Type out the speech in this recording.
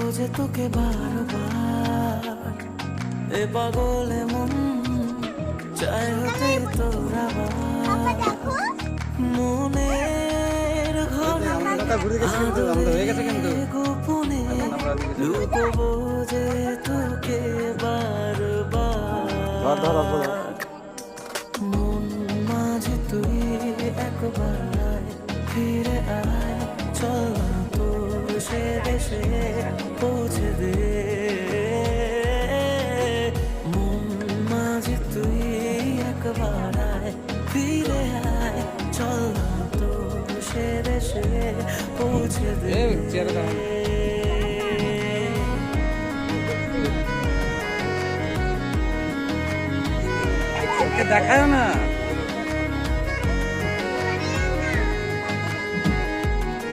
খোঁজে তোকে বারবার, এ পাগলে মন চায় হতে তোর আবার। মনের ঘরে গোপনে লুকোবো যে তোকে বারবার। মন মাঝে তুই একবার আয়, ফিরে আয়, চল না তোর সে দেশে পৌঁছে দে। মন মাঝে তুই একবার আয়, ফিরে আয়, চল না তোর সে দেশে পৌঁছে দে। দেখায় না।